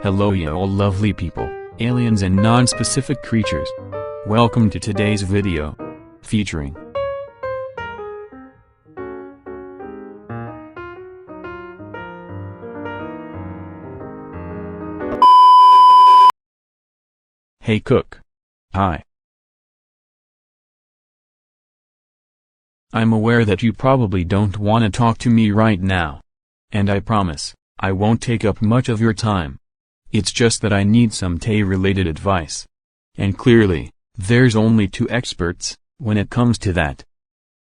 Hello ya all lovely people, aliens and non-specific creatures. Welcome to today's video. Featuring Hey Cook. Hi. I'm aware that you probably don't want to talk to me right now. And I promise, I won't take up much of your time. It's just that I need some Tae-related advice. And clearly, there's only two experts, when it comes to that.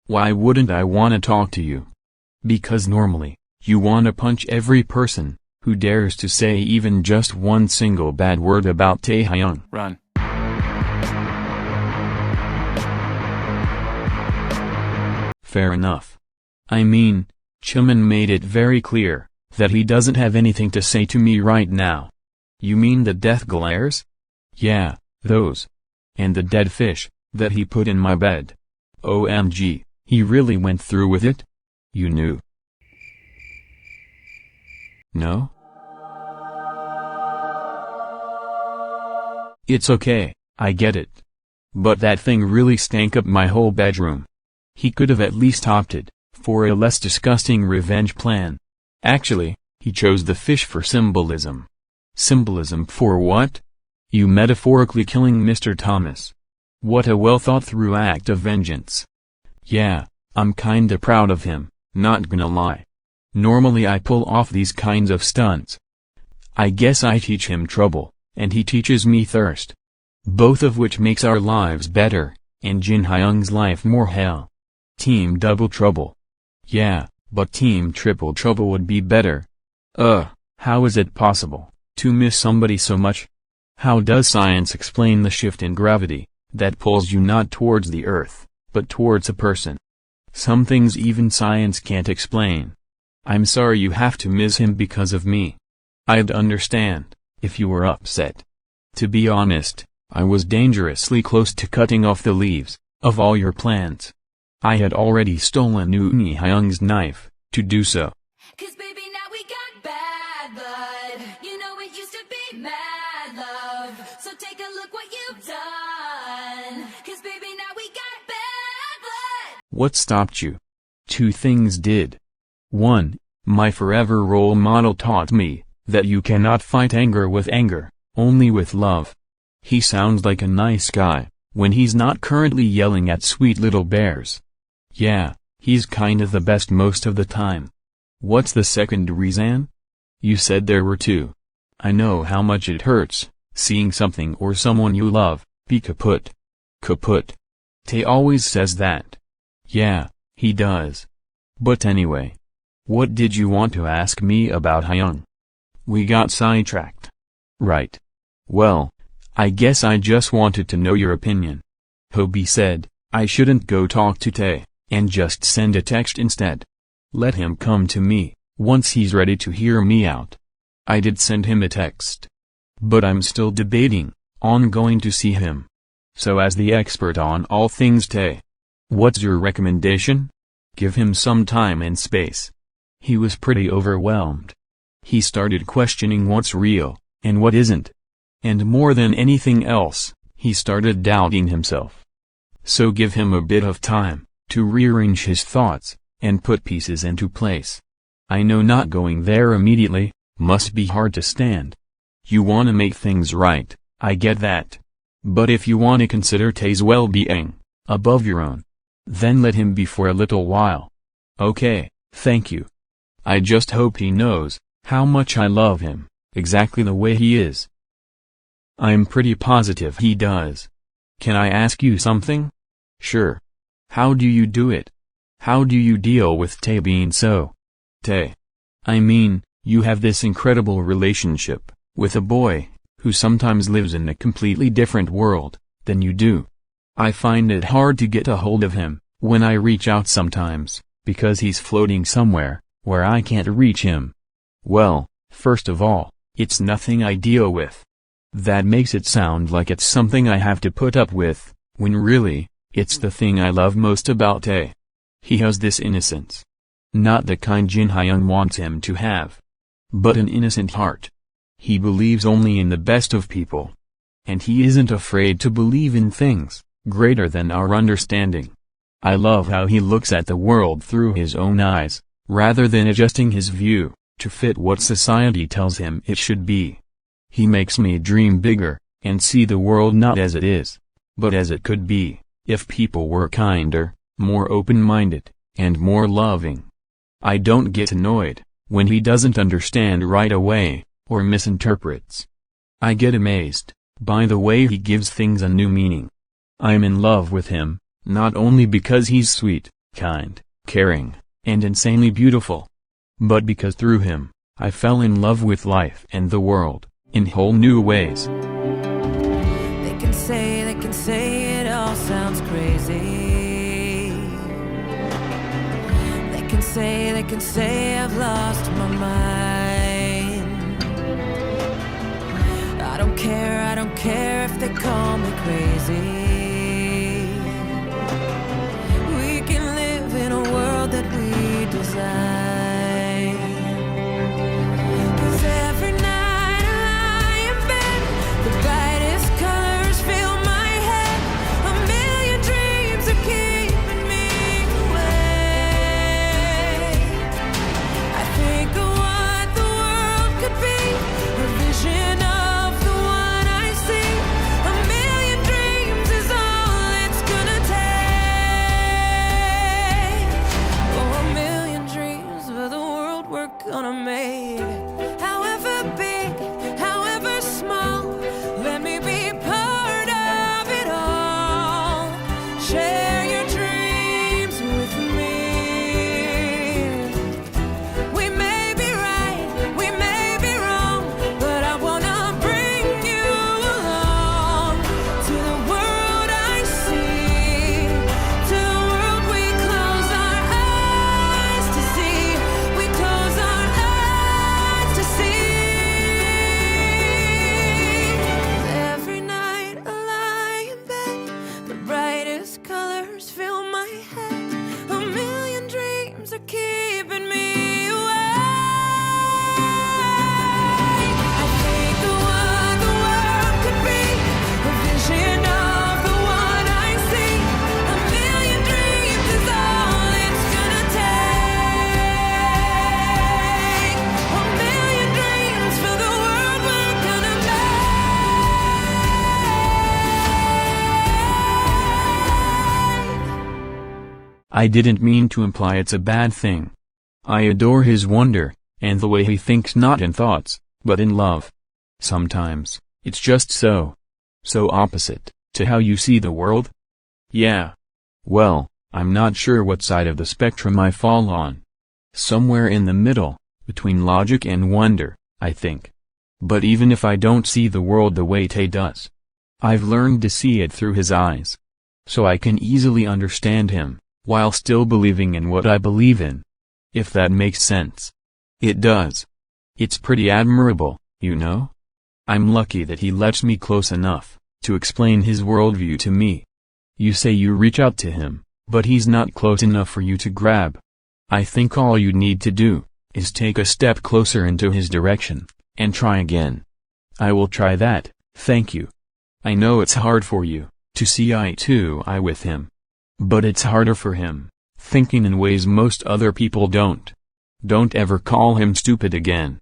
Why wouldn't I want to talk to you? Because normally, you want to punch every person who dares to say even just one single bad word about Taehyung. Run. Fair enough. I mean, Chimin made it very clear that he doesn't have anything to say to me right now. You mean the death glares? Yeah, those. And the dead fish that he put in my bed. OMG, he really went through with it? You knew? No? It's okay, I get it. But that thing really stank up my whole bedroom. He could have at least opted for a less disgusting revenge plan. Actually, he chose the fish for symbolism. Symbolism for what? You metaphorically killing Mr. Thomas. What a well-thought-through act of vengeance. Yeah, I'm kinda proud of him, not gonna lie. Normally I pull off these kinds of stunts. I guess I teach him trouble, and he teaches me thirst. Both of which makes our lives better, and Jin Hyung's life more hell. Team Double Trouble. Yeah, but Team Triple Trouble would be better. How is it possible to miss somebody so much? How does science explain the shift in gravity that pulls you not towards the earth, but towards a person? Some things even science can't explain. I'm sorry you have to miss him because of me. I'd understand if you were upset. To be honest, I was dangerously close to cutting off the leaves of all your plants. I had already stolen Uni Hyung's knife to do so. Cause baby now we got bad blood. You know it used to be mad love. So take a look what you've done. Cause baby now we got bad blood. What stopped you? Two things did. 1. My forever role model taught me that you cannot fight anger with anger, only with love. He sounds like a nice guy when he's not currently yelling at sweet little bears. Yeah, he's kinda the best most of the time. What's the second reason? You said there were two. I know how much it hurts, seeing something or someone you love be kaput. Kaput. Tae always says that. Yeah, he does. But anyway. What did you want to ask me about Hyung? We got sidetracked. Right. Well, I guess I just wanted to know your opinion. Hobie said, I shouldn't go talk to Tae, and just send a text instead. Let him come to me, once he's ready to hear me out. I did send him a text. But I'm still debating on going to see him. So as the expert on all things Tae, what's your recommendation? Give him some time and space. He was pretty overwhelmed. He started questioning what's real, and what isn't. And more than anything else, he started doubting himself. So give him a bit of time to rearrange his thoughts and put pieces into place. I know not going there immediately must be hard to stand. You want to make things right, I get that. But if you want to consider Tae's well-being above your own, then let him be for a little while. Okay, thank you. I just hope he knows how much I love him, exactly the way he is. I'm pretty positive he does. Can I ask you something? Sure. How do you do it? How do you deal with Tae being so? Tae. I mean, you have this incredible relationship with a boy who sometimes lives in a completely different world than you do. I find it hard to get a hold of him when I reach out sometimes, because he's floating somewhere where I can't reach him. Well, first of all, it's nothing I deal with. That makes it sound like it's something I have to put up with, when really, it's the thing I love most about Tae. He has this innocence. Not the kind Jin Hyung wants him to have. But an innocent heart. He believes only in the best of people. And he isn't afraid to believe in things greater than our understanding. I love how he looks at the world through his own eyes, rather than adjusting his view to fit what society tells him it should be. He makes me dream bigger, and see the world not as it is, but as it could be, if people were kinder, more open-minded, and more loving. I don't get annoyed when he doesn't understand right away, or misinterprets. I get amazed by the way he gives things a new meaning. I'm in love with him, not only because he's sweet, kind, caring, and insanely beautiful, but because through him, I fell in love with life and the world, in whole new ways. They can say it all sounds crazy. They can say I've lost my mind. I don't care if they call me crazy. We can live in a world that we design. 'Cause every night I lie in bed, the brightest colors fill my head. A million dreams are keeping me awake. I think of what the world could be, a vision of the one I see. A million dreams is all it's gonna take. Oh, a million dreams for the world we're gonna make. However big, however small, let me be part of it all. Share your dreams with me. We may be right, we may be wrong, but I wanna bring you along to the world I see, to the world we close our eyes to see. We close our eyes to see. Every night I lie in bed, the brightest colors fill my head. A million dreams are keeping me awake. I think of what the world could be, a vision of the one I see. A million dreams is all it's gonna take. A million dreams for the world we're gonna make. I didn't mean to imply it's a bad thing. I adore his wonder, and the way he thinks not in thoughts, but in love. Sometimes, it's just so opposite to how you see the world. Yeah. Well, I'm not sure what side of the spectrum I fall on. Somewhere in the middle, between logic and wonder, I think. But even if I don't see the world the way Tae does, I've learned to see it through his eyes. So I can easily understand him, while still believing in what I believe in. If that makes sense. It does. It's pretty admirable, you know? I'm lucky that he lets me close enough to explain his worldview to me. You say you reach out to him, but he's not close enough for you to grab. I think all you need to do is take a step closer into his direction, and try again. I will try that, thank you. I know it's hard for you to see eye to eye with him. But it's harder for him, thinking in ways most other people don't. Don't ever call him stupid again.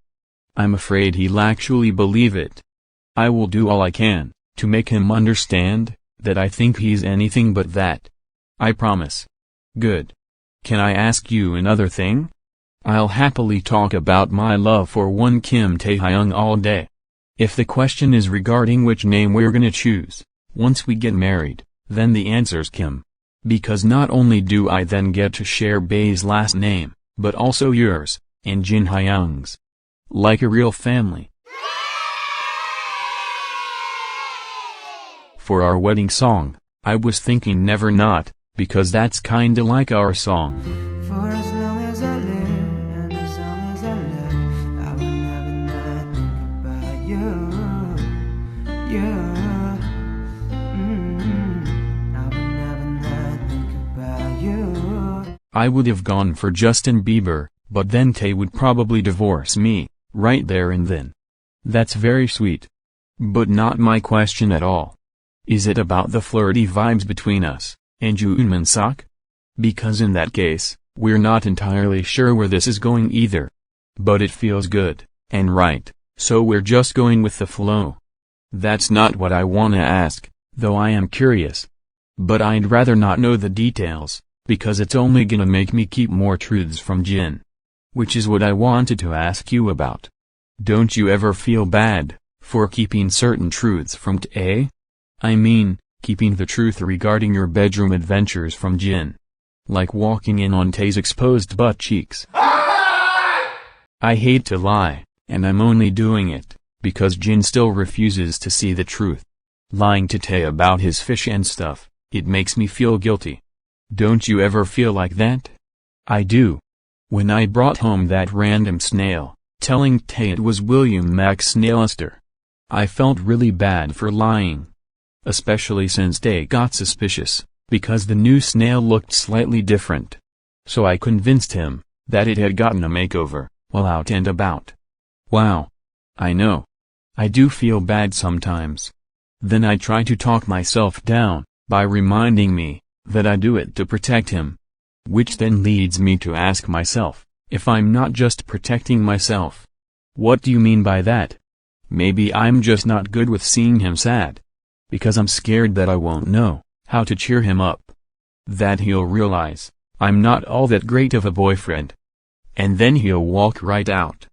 I'm afraid he'll actually believe it. I will do all I can to make him understand that I think he's anything but that. I promise. Good. Can I ask you another thing? I'll happily talk about my love for one Kim Tae-Hyung all day. If the question is regarding which name we're gonna choose once we get married, then the answer's Kim. Because not only do I then get to share Bae's last name, but also yours, and Jin Hyung's. Like a real family. For our wedding song, I was thinking Never Not, because that's kinda like our song. For as long as I live, and as long as I live, I will never not think about you. I will never not think about you. I would have gone for Justin Bieber, but then Tae would probably divorce me, right there and then. That's very sweet. But not my question at all. Is it about the flirty vibes between us and Joon Sok? Because in that case, we're not entirely sure where this is going either. But it feels good, and right, so we're just going with the flow. That's not what I wanna ask, though I am curious. But I'd rather not know the details, because it's only gonna make me keep more truths from Jin. Which is what I wanted to ask you about. Don't you ever feel bad for keeping certain truths from Tae? I mean, keeping the truth regarding your bedroom adventures from Jin. Like walking in on Tae's exposed butt cheeks. I hate to lie, and I'm only doing it because Jin still refuses to see the truth. Lying to Tae about his fish and stuff, it makes me feel guilty. Don't you ever feel like that? I do. When I brought home that random snail, telling Tae it was William Max Snailister, I felt really bad for lying. Especially since Tae got suspicious, because the new snail looked slightly different. So I convinced him that it had gotten a makeover while out and about. Wow. I know. I do feel bad sometimes. Then I try to talk myself down by reminding me that I do it to protect him. Which then leads me to ask myself if I'm not just protecting myself. What do you mean by that? Maybe I'm just not good with seeing him sad. Because I'm scared that I won't know how to cheer him up. That he'll realize I'm not all that great of a boyfriend. And then he'll walk right out.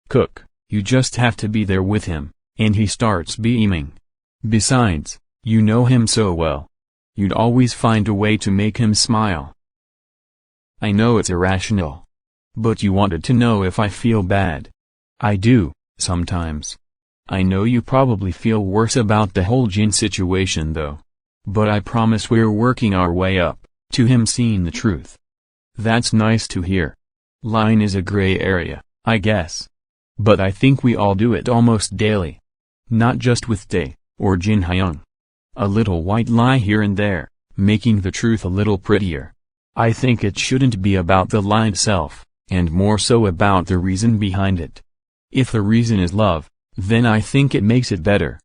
Cook, you just have to be there with him, and he starts beaming. Besides, you know him so well. You'd always find a way to make him smile. I know it's irrational. But you wanted to know if I feel bad. I do, sometimes. I know you probably feel worse about the whole Jin situation though. But I promise we're working our way up to him seeing the truth. That's nice to hear. Lying is a gray area, I guess. But I think we all do it almost daily. Not just with Tae or Jin Hyung. A little white lie here and there, making the truth a little prettier. I think it shouldn't be about the lie itself, and more so about the reason behind it. If the reason is love, then I think it makes it better.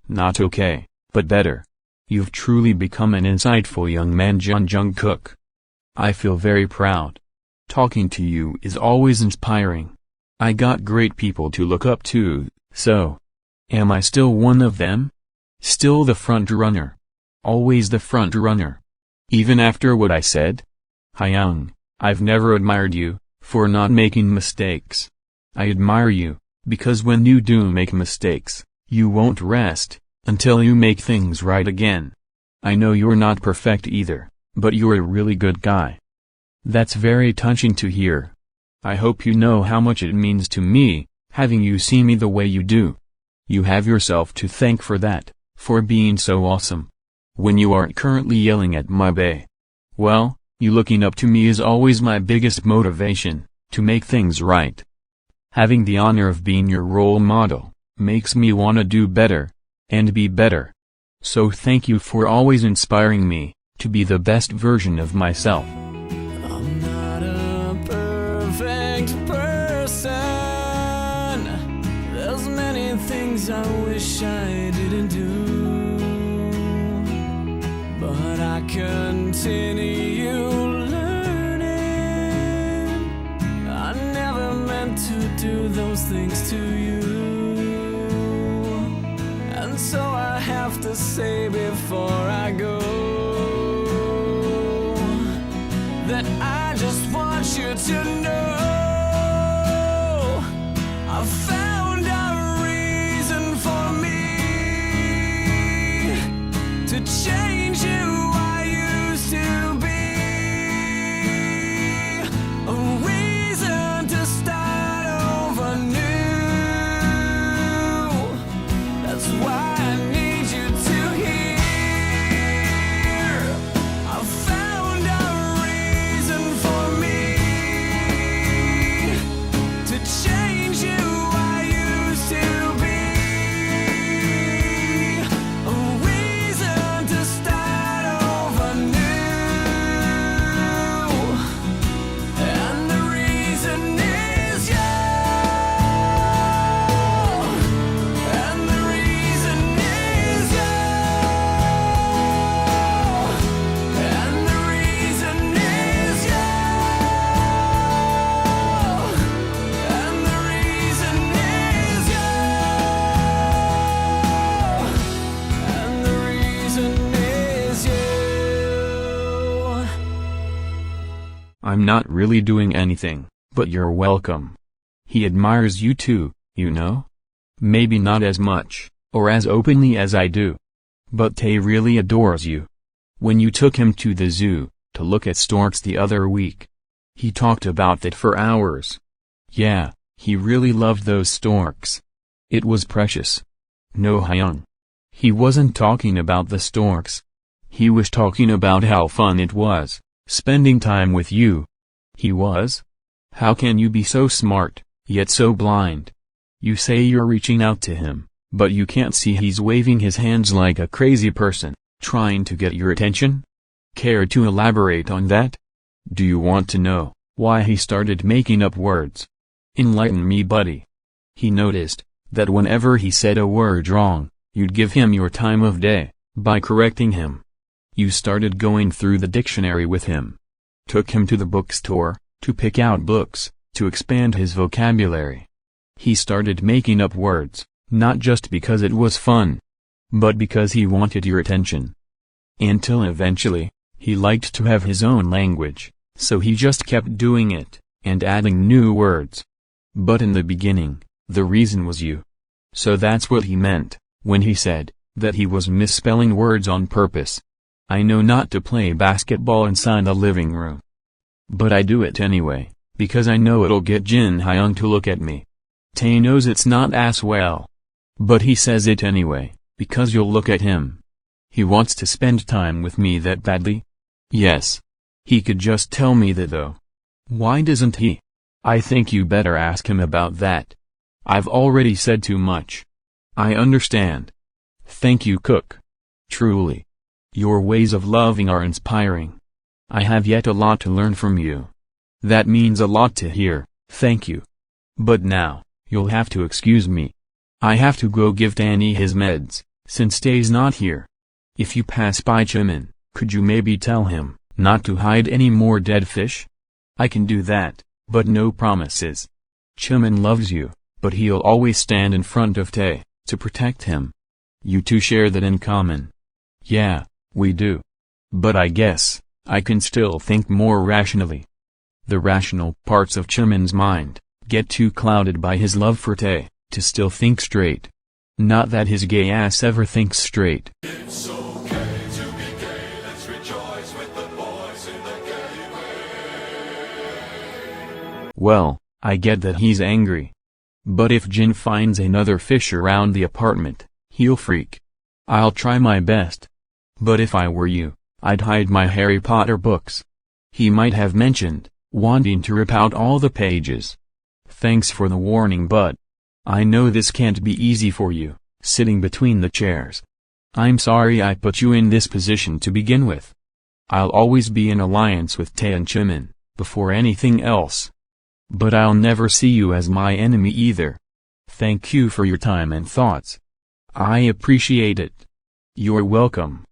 Not okay, but better. You've truly become an insightful young man, Jungkook. I feel very proud. Talking to you is always inspiring. I got great people to look up to, so. Am I still one of them? Still the front runner. Always the front runner. Even after what I said? Hyung, I've never admired you for not making mistakes. I admire you because when you do make mistakes, you won't rest until you make things right again. I know you're not perfect either, but you're a really good guy. That's very touching to hear. I hope you know how much it means to me, having you see me the way you do. You have yourself to thank for that, for being so awesome. When you aren't currently yelling at my bae. Well, you looking up to me is always my biggest motivation, to make things right. Having the honor of being your role model, makes me wanna do better, and be better. So thank you for always inspiring me, to be the best version of myself. I'm not a perfect person. There's many things I wish I didn't do. But I continue learning. I never meant to do those things to you. And so I have to say before I go that I just want you to know I found a reason for me to change who I used to be. A reason to start over new. That's why I need you to hear. I found a reason for me I'm not really doing anything, but you're welcome. He admires you too, you know? Maybe not as much, or as openly as I do. But Tae really adores you. When you took him to the zoo, to look at storks the other week, he talked about that for hours. Yeah, he really loved those storks. It was precious. No Hyung. He wasn't talking about the storks. He was talking about how fun it was, spending time with you. He was? How can you be so smart, yet so blind? You say you're reaching out to him, but you can't see he's waving his hands like a crazy person, trying to get your attention? Care to elaborate on that? Do you want to know why he started making up words? Enlighten me, buddy. He noticed that whenever he said a word wrong, you'd give him your time of day by correcting him. You started going through the dictionary with him. Took him to the bookstore to pick out books, to expand his vocabulary. He started making up words, not just because it was fun, but because he wanted your attention. Until eventually, he liked to have his own language, so he just kept doing it, and adding new words. But in the beginning, the reason was you. So that's what he meant when he said that he was misspelling words on purpose. I know not to play basketball inside the living room, but I do it anyway, because I know it'll get Jin Hyung to look at me. Tae knows it's not as well, but he says it anyway, because you'll look at him. He wants to spend time with me that badly? Yes. He could just tell me that though. Why doesn't he? I think you better ask him about that. I've already said too much. I understand. Thank you, Cook. Truly. Your ways of loving are inspiring. I have yet a lot to learn from you. That means a lot to hear, thank you. But now, you'll have to excuse me. I have to go give Danny his meds, since Tae's not here. If you pass by Jimin, could you maybe tell him not to hide any more dead fish? I can do that, but no promises. Jimin loves you, but he'll always stand in front of Tae to protect him. You two share that in common. Yeah, we do. But I guess I can still think more rationally. The rational parts of Jimin's mind get too clouded by his love for Tae to still think straight. Not that his gay ass ever thinks straight. It's okay to be gay, let's rejoice with the boys in the gay way. Well, I get that he's angry. But if Jin finds another fish around the apartment, he'll freak. I'll try my best. But if I were you, I'd hide my Harry Potter books. He might have mentioned wanting to rip out all the pages. Thanks for the warning, but I know this can't be easy for you, sitting between the chairs. I'm sorry I put you in this position to begin with. I'll always be in alliance with Tae and Jimin, before anything else. But I'll never see you as my enemy either. Thank you for your time and thoughts. I appreciate it. You're welcome.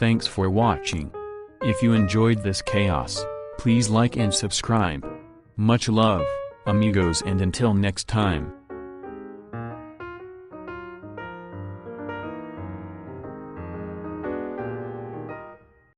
Thanks for watching. If you enjoyed this chaos, please like and subscribe. Much love, amigos, and until next time.